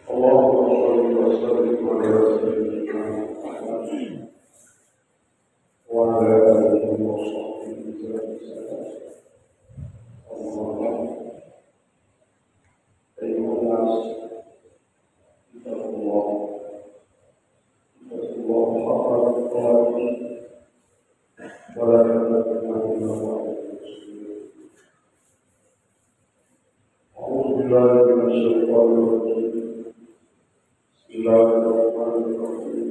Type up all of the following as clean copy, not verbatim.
اللهم صل وسلم على سيدنا محمد وعلى آله وصحبه وسلم. اللهم أيها الناس اتقوا الله حق تقاته ولا تموتن إلا وأنتم مسلمون. أعوذ بالله من الشيطان الرجيم. بسم الله الرحمن الرحيم.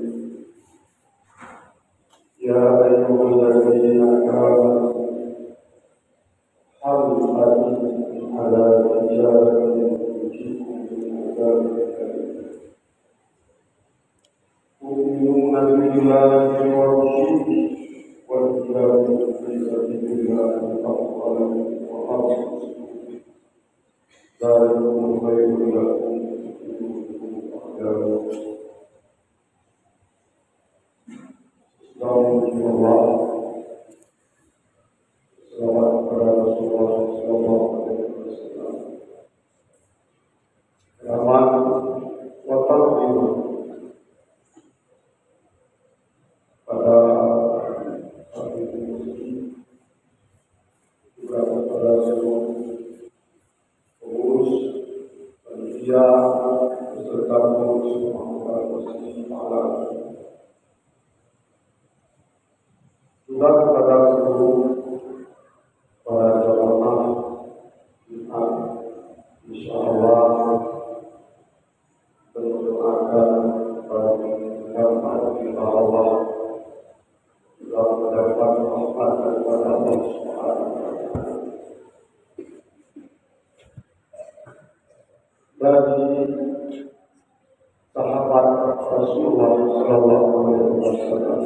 يا أيها الذين آمنوا هل أدلكم على تجارة تنجيكم من عذاب أليم تؤمنون بالله ورسوله والجهاد في سبيل الله أفضل وأفضل ذلكم خير لكم إن كنتم تعلمون. Bismillahirrahmanirrahim. Salawat kepada Rasulullah sallallahu alaihi wasallam. Rahmat wa taqdim pada hari ini juga kepada seluruh pengurus panitia beserta pengurus masjid Al juga kepada seluruh para jamaah Jumat, insyaallah mendoakan bagi dapat kita Allah juga mendapat rahmat daripada Allah Subhanahu wa taala. Bagi sahabat Rasulullah sallallahu alaihi wasallam,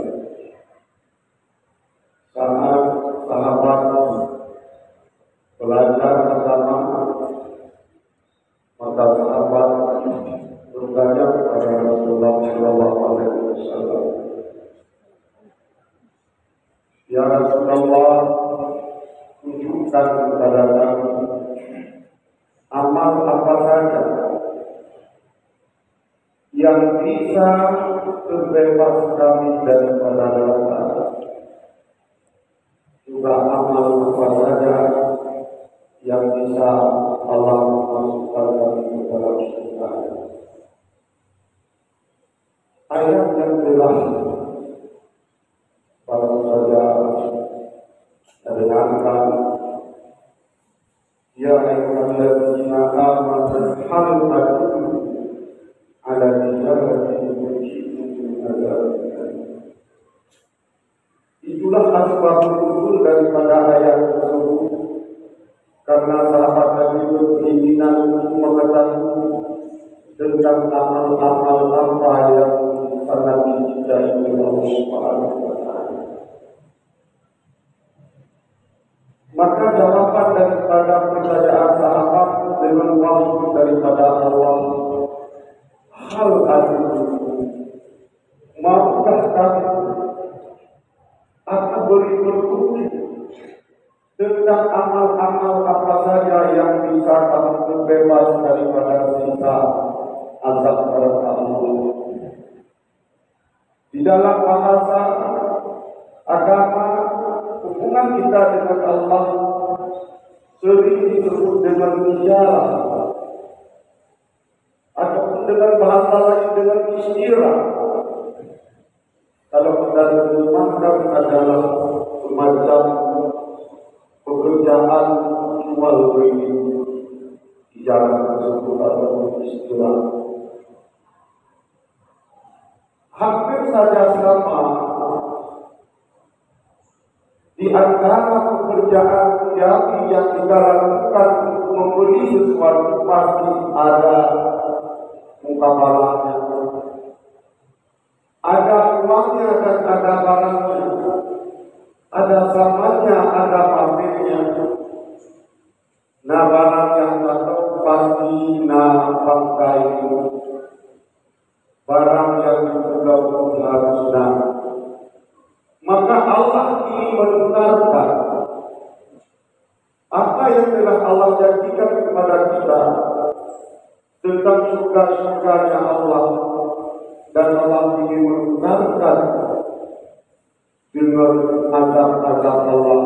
sangat sahabat belajar agama, maka sahabat berbelajar kepada Rasulullah sallallahu alaihi wasallam. Ya Rasulullah, tunjukkan kepada kami amal apa saja yang bisa terbebas kami daripada neraka. Juga amal apa saja yang bisa Allah masukkan kami ke dalam surga. Ayat yang jelas baru saja terdengarkan. Ya ayyuhalladzina amanu hal adullukum ala tijaratin tunjikum min adzabin alim. Itulah asbab nuzul daripada ayat tersebut, karena sahabat Nabi berkeinginan untuk mengetahui tentang amal-amal apa yang sangat dicintai oleh Allah Subhanahu wa taala. Maka jawaban daripada pertanyaan sahabat dengan wahyu daripada Allah, hal adilku, maukah kamu aku beri petunjuk tentang amal-amal apa saja yang bisa kamu terbebas daripada siksa azab neraka Allah. Di dalam bahasa agama, hubungan kita dengan Allah sering disebut dengan tijarah, ataupun dengan bahasa lain dengan istirah. Kalau kita terjemahkan adalah semacam pekerjaan jual beli di jalan tersebut atau istilah. Hampir saja sama di antara pekerjaan yang kita lakukan untuk membeli sesuatu pasti ada mukabalahnya, ada uangnya dan ada barangnya, ada zamannya, ada pamernya. Nah, barang yang datang pasti pakai, barang yang juga harus Maka Allah ini menuntarkan apa yang telah Allah janjikan kepada kita tentang surga-surganya Allah, dan Allah ingin mengukarkan dengan azab-azab Allah,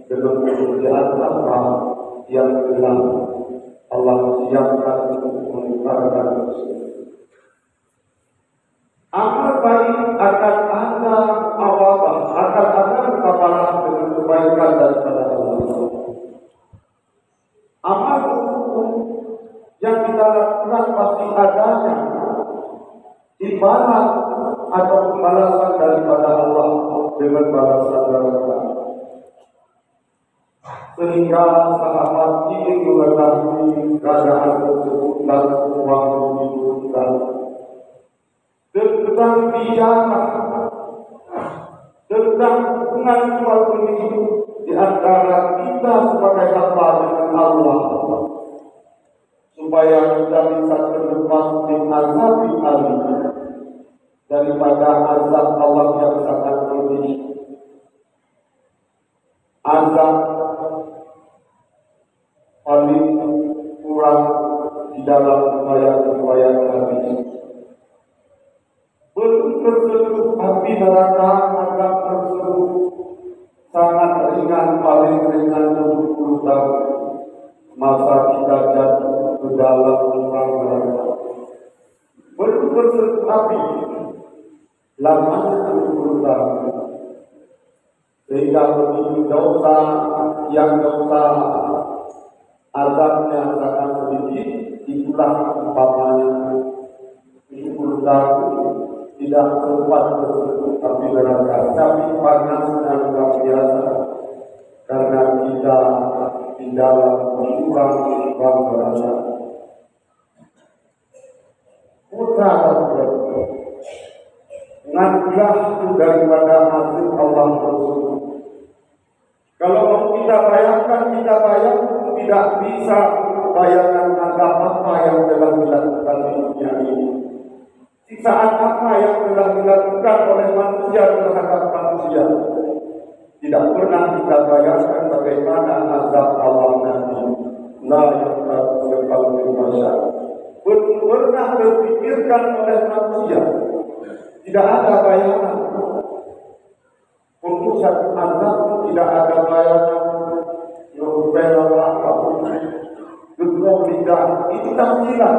dengan kemuliaan apa yang telah Allah siapkan untuk mengukarkan tersebut. Amal baik akan ada awabah, akan ada kafalah dengan kebaikan daripada Allah. Amal buruk yang kita lakukan pasti adanya imbalan atau pembalasan daripada Allah dengan balasan neraka. Sehingga sahabat ingin mengetahui keadaan tersebut dan waktu diturunkan tentang bicara, tentang hubungan jual beli di antara kita sebagai hamba dengan Allah, supaya kita bisa terlepas dari azab alim daripada azab Allah yang sangat pedih, azab paling kurang di dalam upaya-upaya kami. Belum tersentuh api neraka, azab tersebut sangat ringan, paling ringan 70 tahun masa kita jatuh ke dalam lubang neraka. Belum tersentuh api, lamanya 70 tahun. Sehingga begitu dosa yang dosa azabnya sangat sedikit, itulah umpamanya 70 tahun tidak sempat tersentuh api neraka, tapi panasnya luar biasa karena kita di dalam jurang neraka. Putra nganggah daripada hasil Allah tersebut. Kalau mau kita bayangkan tidak bisa bayangan azab apa yang telah dilakukan di dunia ini. Siksaan apa yang telah dilakukan oleh manusia terhadap manusia. Tidak pernah kita bayangkan bagaimana azab Allah nanti. La yaqulu masyaallah. Belum pernah terpikirkan oleh manusia. Tidak ada bayangan. Untuk satu azab tidak ada bayangan. Gedung lidah itu tampilan,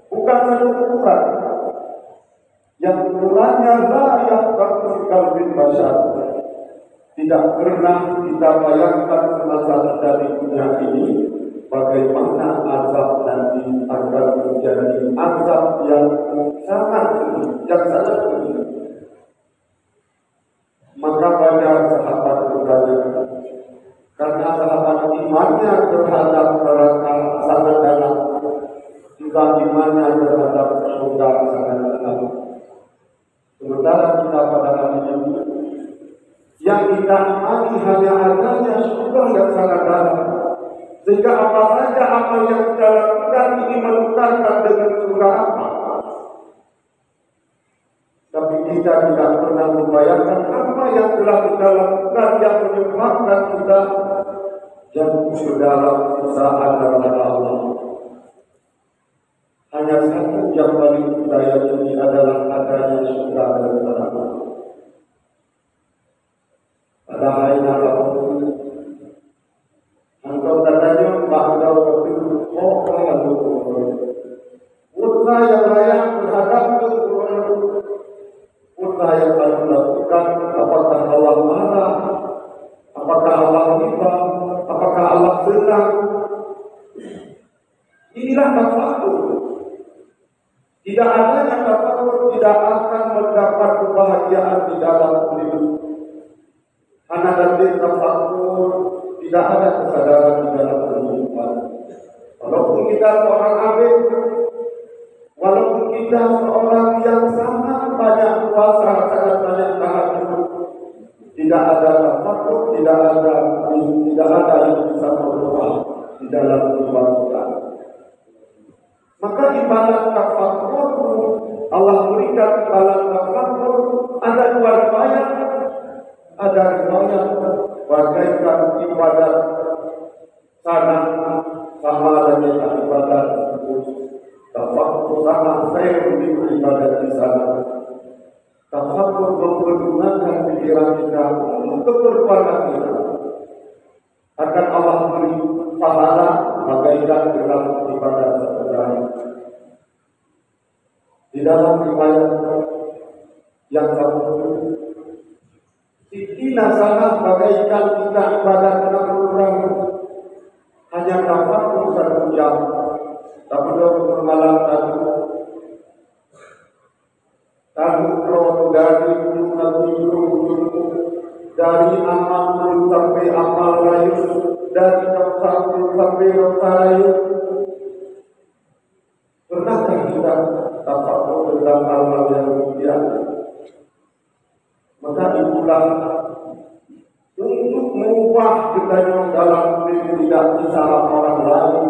bukan satu ukuran. Yang ukurannya layak bersikal bin bashar. Tidak pernah kita bayangkan semasa kita di dunia ini bagaimana azab nanti akan menjadi azab yang sangat sedih, Maka banyak sahabat bertanya, karena sahabat imannya terhadap neraka sangat dalam, juga imannya terhadap surga sangat dalam. Sementara kita pada hari ini yang kita imani hanya adanya surga yang sangat dalam, sehingga apa saja amal yang kita lakukan ini menukarkan dengan surga apa. Tapi kita tidak pernah membayangkan apa yang telah kita lakukan yang menyebabkan kita jatuh ke dalam siksaan daripada Allah. Hanya satu yang paling kita yakini adalah adanya surga daripada Allah. Pada hari ini, engkau katanya bahwa begitu putra yang layak terhadap putra yang akan melakukan, apakah Allah marah, apakah Allah riba, apakah Allah senang. Inilah tafakur. Tidak adanya tafakur tidak akan mendapat kebahagiaan di dalam hidup. Karena dari tafakur tidak ada kesadaran di dalam kehidupan. Walaupun kita seorang alim, walaupun kita seorang yang sangat banyak puasa, sangat banyak tahajud, tidak ada tafakur, tidak ada yang bisa berubah di dalam kehidupan kita. Maka ibadat tafakur, Allah berikan ibadat tafakur, ada dua riwayat. Ada riwayat bagaikan ibadat sana sama dengan ibadat suasana saya beribadah di sana. Tafakur mempergunakan pikiran kita untuk berpahala kita. Akan Allah beri pahala bagaikan dalam ibadah sederhana. Di dalam riwayat yang satu, Sikina sana bagaikan kita ibadah dalam kurang hanya tafakur 1 jam. Tapi dalam malam tadi kalau dari dari amal sampai amal lain, dari dosa sampai dosa lain. Pernahkah kita tafakur tentang hal-hal yang demikian? Maka itulah untuk mengubah kita dalam diri tidak bisa orang lain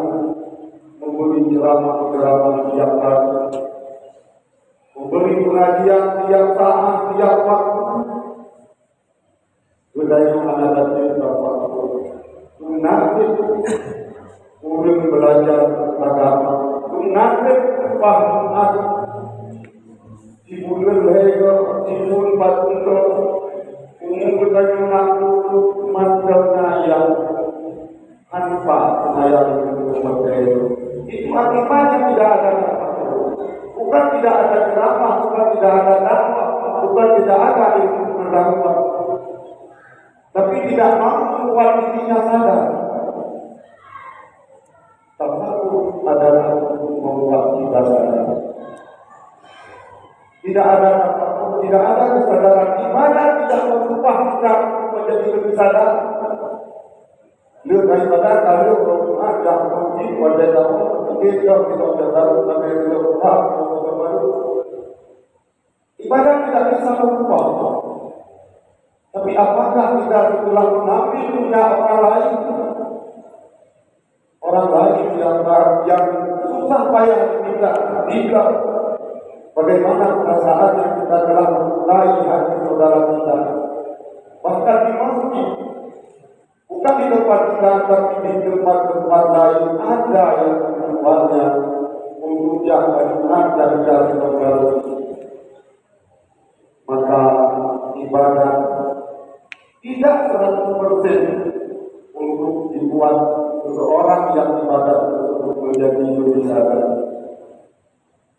memberi ceramah-ceramah tiap hari, memberi pengajian tiap saat, tiap waktu. Budaya mana datang tafakur, nanti urang belajar agama, nanti paham agama. Sibulan lego, sibun patunto, umum budaya naku macamnya yang tanpa ayat itu. Itu akibatnya tidak ada tafakur. Bukan tidak ada ceramah, bukan tidak ada dakwah, bukan tidak ada ilmu pengetahuan. Tapi tidak mampu membuat dirinya sadar. Tafakur adalah untuk membuat kita sadar. Tidak ada tafakur, tidak ada kesadaran ibadah tidak mengubah kita menjadi lebih sadar. Lihat daripada kalau Quran dah menjadi wajah tahu kita tidak tahu tapi kita baru. Ibadah tidak bisa mengubah. Tapi apakah kita telah mengambil punya orang lain? Orang lain yang susah payah tidak. Bagaimana perasaan yang kita telah mencintai hati saudara kita? Bahkan di masjid, bukan di tempat kita, tapi di tempat-tempat lain ada yang membuatnya untuk jangan dari saudara. Maka ibadah tidak 100% untuk dibuat seseorang yang ibadah tersebut menjadi lebih sadar.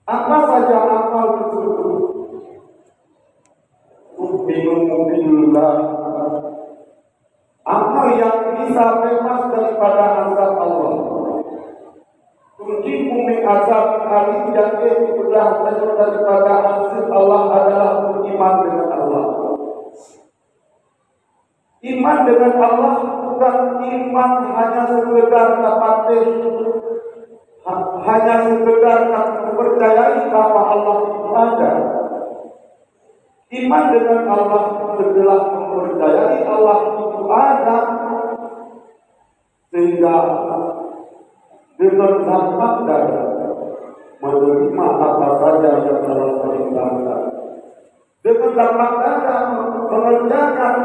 Apa saja amal tersebut? Bismillah. Amal yang bisa bebas daripada azab Allah. Kunci min azab kali yang sudah daripada azab Allah adalah beriman dengan Allah. Iman dengan Allah bukan iman hanya sekedar tapatis, hanya sekedar mempercayai bahwa Allah itu ada. Iman dengan Allah adalah mempercayai Allah itu ada, sehingga dengan lapang dada menerima apa saja yang telah diperintahkan. Dengan lapang dada mengerjakan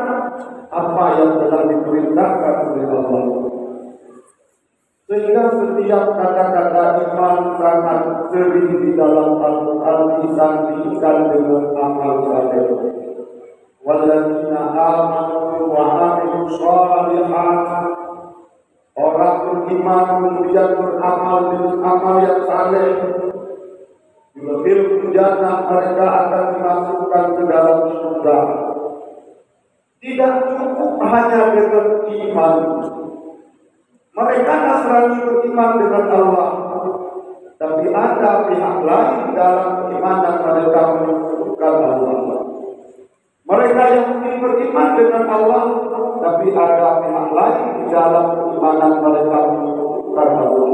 apa yang telah diperintahkan oleh Allah. Sehingga setiap kata-kata iman sangat sering di dalam Al-Quran disandingkan dengan amal saleh. Walladzina amanu wa amilus shalihat. Orang beriman kemudian beramal dengan amal yang saleh. Yudkhilhum jannah, mereka akan dimasukkan ke dalam surga. Tidak cukup hanya dengan iman. Mereka Nasrani beriman dengan Allah, tapi ada pihak lain dalam keimanan mereka menyebutkan Allah. Mereka yang beriman dengan Allah, tapi ada pihak lain di dalam keimanan mereka menyebutkan Allah.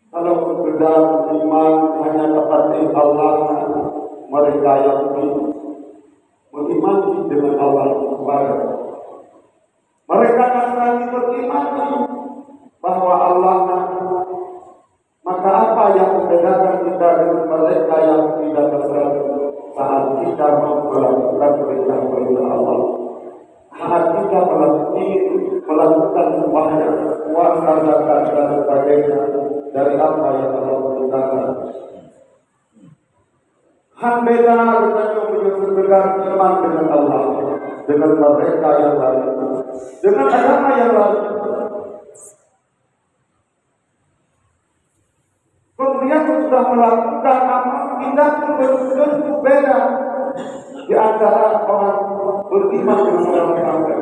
Kalau sekedar iman hanya kepada Allah, mereka yang beriman dengan Allah Subhanahu. Mereka Nasrani beriman bahwa Allah, maka apa yang membedakan kita dengan mereka yang tidak Nasrani? Saat kita melakukan perintah Allah, saat kita melakukan sembahyang, puasa, zakat dan sebagainya dari apa yang Allah perintahkan, beda katanya punya sekedar iman dengan Allah, dengan mereka yang lain, dengan agama yang lain. Kemudian sudah melakukan amal, kita pun tentu beda di antara orang beriman dengan orang kafir.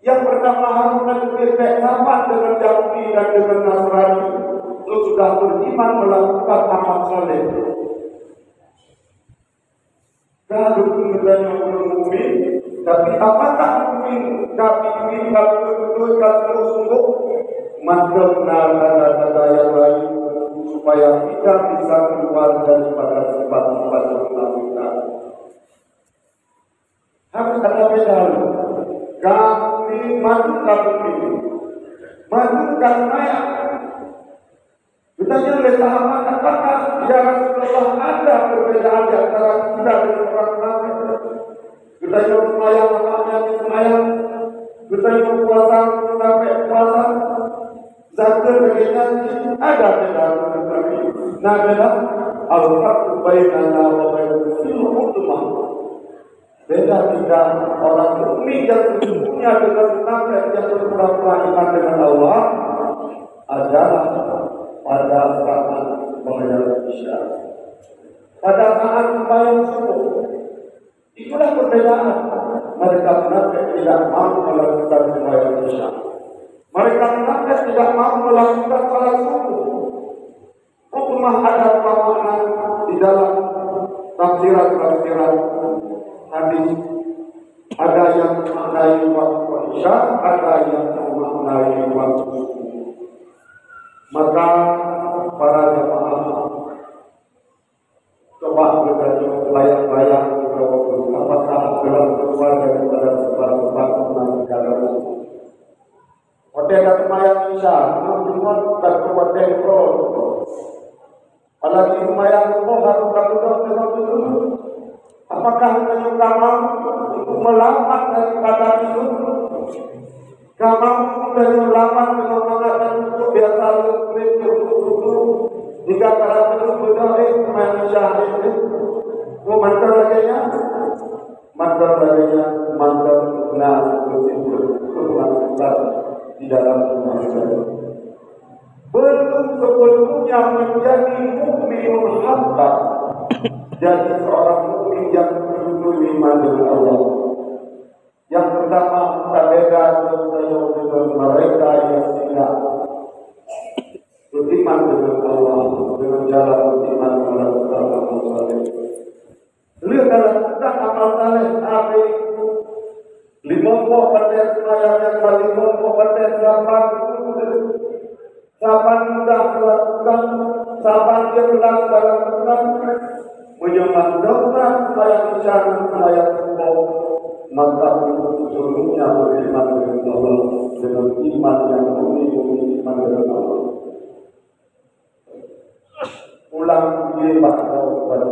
Yang pertama harus kita sama dengan Yahudi dan dengan Nasrani, itu sudah beriman melakukan amal saleh. Kalau kemudian belum mukmin, tapi apakah mukmin? Tapi ini kalau betul kalau sungguh mengenal tanda-tanda yang lain supaya kita bisa keluar daripada sifat-sifat kemunafikan. Harus ada beda. Kami majukan ini, majukan saya. Ditanya oleh sahabat, apakah ya Rasulullah ada perbedaan di antara kita dengan orang kafir? Ditanya semayang, makanya semayang. Ditanya puasa, sampai puasa. Zakat baginya ada beda dengan kami. Nah, beda al-farqu bainana wa bainal ummah. Beda tidak orang mukmin yang sesungguhnya dengan munafik yang berpura-pura iman dengan Allah adalah pada saat membayar isya, pada saat membayar subuh. Itulah perbedaan. Mereka munafik tidak mampu melakukan membayar isya. Mereka munafik tidak mampu melakukan salat subuh. Hukumah ada makna di dalam tafsiran hadis. Ada yang memaknai waktu isya, ada yang memaknai waktu subuh. Maka para jemaah coba berbayang-bayang apakah dalam keluar daripada sebab-sebab negara hotel dan mayang isya, cuma tak hotel pro. Apalagi mayang itu harus kalau dulu. Apakah kita mampu untuk melamat daripada itu? Kamu dari melamat dengan mengatakan itu biasa lebih jika para itu berdoa manusia itu mau mantan nah di dalam manusia belum sebelumnya menjadi mukmin haqqan, jadi seorang mukmin yang betul-betul iman dengan Allah. Yang pertama kita beda dengan mereka yang tidak beriman dengan Allah dengan cara beriman melakukan amal saleh. Beliau dalam tentang amal saleh apa 50 pada semaya yang paling 50 pada sahabat mudah melakukan, sahabat dia belas melakukan, menyemangkan supaya bisa supaya maka sesungguhnya beriman dengan Allah dengan iman yang murni iman dengan Allah. Ulang dia bakal pada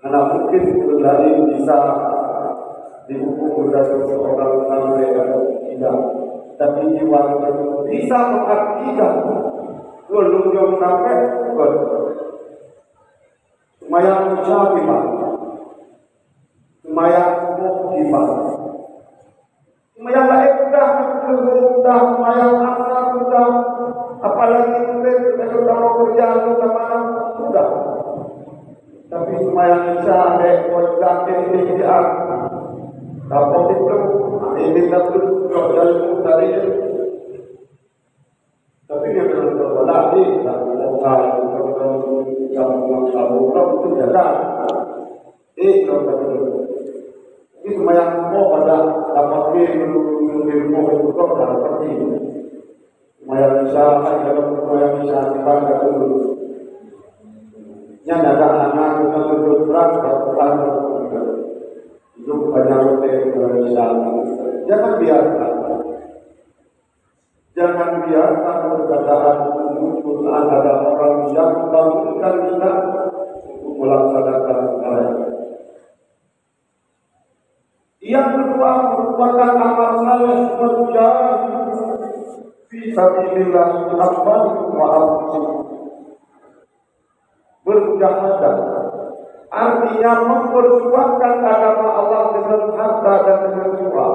karena mungkin kembali bisa dihukum dari seorang sampai atau tidak, tapi jiwa bisa mengartikan belum yang munafik semayang syafimah, semayang muhimah, semayang lain sudah semayang asar sudah, apalagi mungkin kita sudah mau kerja sudah. Tapi semayang isya ada wajah kerjaan, kapal itu ini dapat kerjaan tadi. Tapi dia belum terbalai, tak boleh kalau itu jaga. Kalau ini semayang mau pada dapat ilmu itu dalam seperti ini. Semayang isya, kalau semayang isya dibaca dulu. Yang ada anak dengan berat berpulang itu banyak lebih isya. Jangan biarkan perkataan muncul ada orang yang membangunkan kita untuk melaksanakan perkara. Yang kedua merupakan amal saleh berjihad fi sabilillah amwalikum wa anfusikum. mujahadah, artinya memperjuangkan agama Allah dengan harta dan dengan jiwa.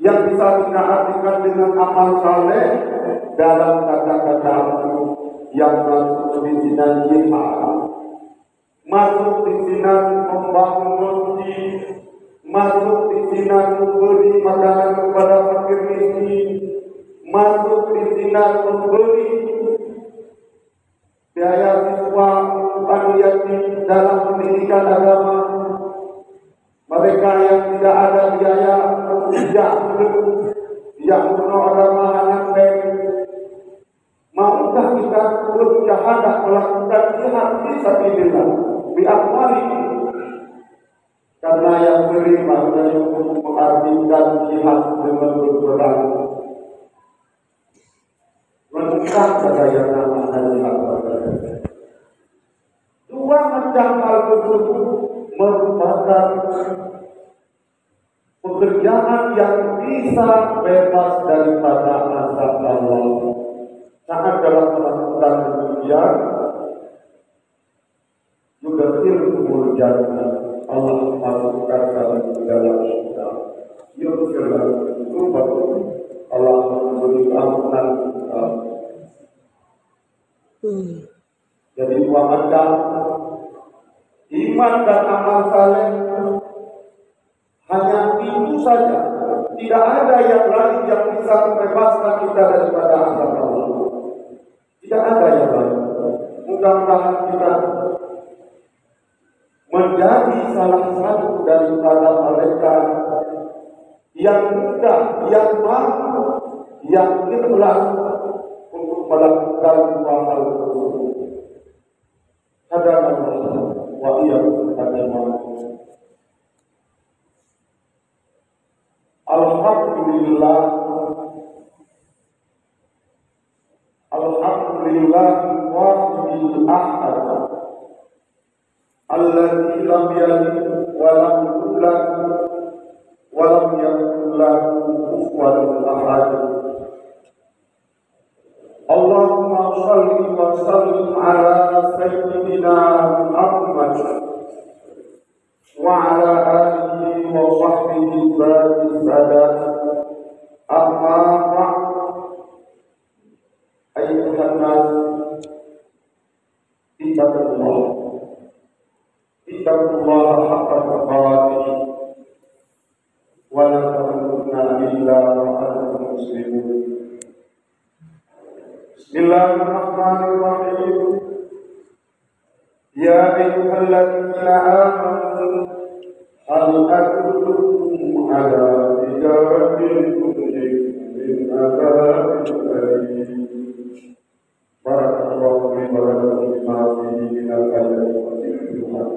Yang bisa kita artikan dengan amal saleh dalam kata-kata yang masuk di sini jihad, masuk di sini membangun masjid, masuk di sini memberi makanan kepada fakir miskin, masuk di sini memberi biaya siswa untuk yatim dalam pendidikan agama. Mereka yang tidak ada biaya yang penuh agama anak baik, maukah kita berjahadah melakukan jihad fi sabilillah bi amwali? Karena yang sering maknanya untuk mengartikan jihad dengan berperang, menentang pada yang namanya jihad. Dua macam hal tersebut merupakan pekerjaan yang bisa bebas daripada azab Allah. Saat dalam melakukan demikian, juga ilmu jannah Allah masukkan kami ke dalam surga. Yusirlah Allah memberi ampunan. Jadi dua macam iman dan amal saleh, hanya itu saja. Tidak ada yang lain yang bisa membebaskan kita daripada azab Allah. Tidak ada yang lain. Mudah-mudahan kita menjadi salah satu daripada mereka yang mudah, yang mampu, yang ikhlas untuk melakukan dua hal tersebut. Hadanallah wa iyyakum ajma'in. Alhamdulillah, alhamdulillah wahidil ahad, alladzi lam yalid wa lam yulad wa lam yakul lahu kufuwan ahad. Allahumma shalli wa sallim ala sayyidina Muhammad wa ala alihi wa sahbihi ba'di sadat. Amma ba'd, ayyuhan nas, ittaqullah haqqa tuqatih wa la tamutunna illa wa antum muslimun. Bismillahirrahmanirrahim. Ya ayyuhalladzina amanu hal adullukum ala tijaratin tunjikum min adzabin alim. Barakallahu fi barakatihi ma fihi min al-ayati wa dhikrillah.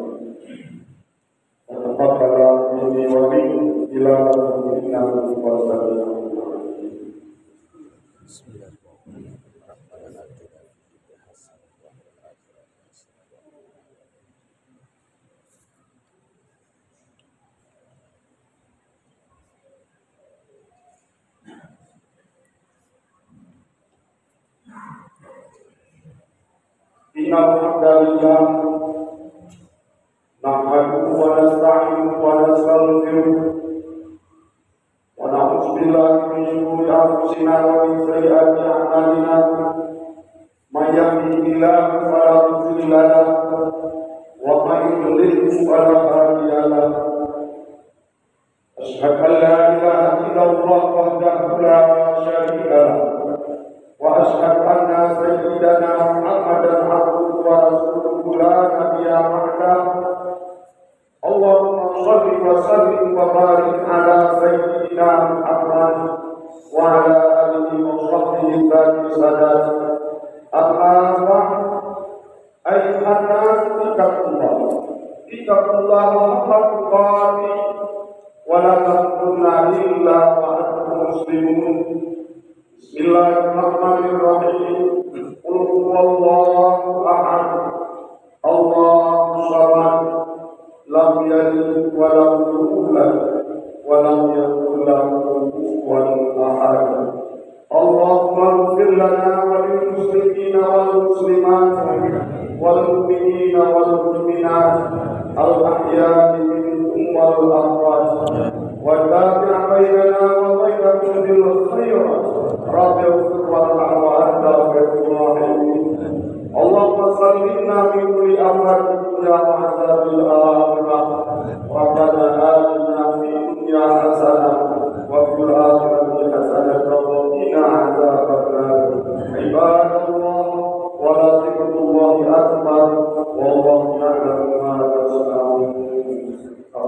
Taqabbal minni wa minkum ila innahu huwas-sami'ul 'alim. Bismillah. Innal hamdalillah nahmaduhu wa nasta'inuhu wa nastaghfiruh wa na'udzu billahi min shururi anfusina wa min sayyiati a'malina. May yahdihillahu fala mudilla lahu wa may yudlil fala hadiya lahu. Asyhadu an la ilaha illallah wahdahu la syarika lahu wa asyhadu anna sayyidana Muhammadan abduhu wa rasuluhu la nabiyya ba'dahu. Allahumma shalli wa sallim wa barik ala sayyidina Muhammad wa ala alihi wa sahbihi ba'di sadat. Amma ba'd, ayyuhan nas, ittaqullah haqqa tuqatih wa la tamutunna illa wa antum muslimun. Bismillahirrahmanirrahim. Qul huwallahu ahad, Allahu samad, lam yalid wa lam yulad wa lam yakul lahu kufuwan ahad. Allahumma ighfir lana wa lil muslimina wal muslimat وتابع بيننا وبينكم بالخيرات رب اغفر لنا وأنت خير الراحمين اللهم سلمنا من كل آفات الدنيا وعذاب الآخرة ربنا آتنا في الدنيا حسنة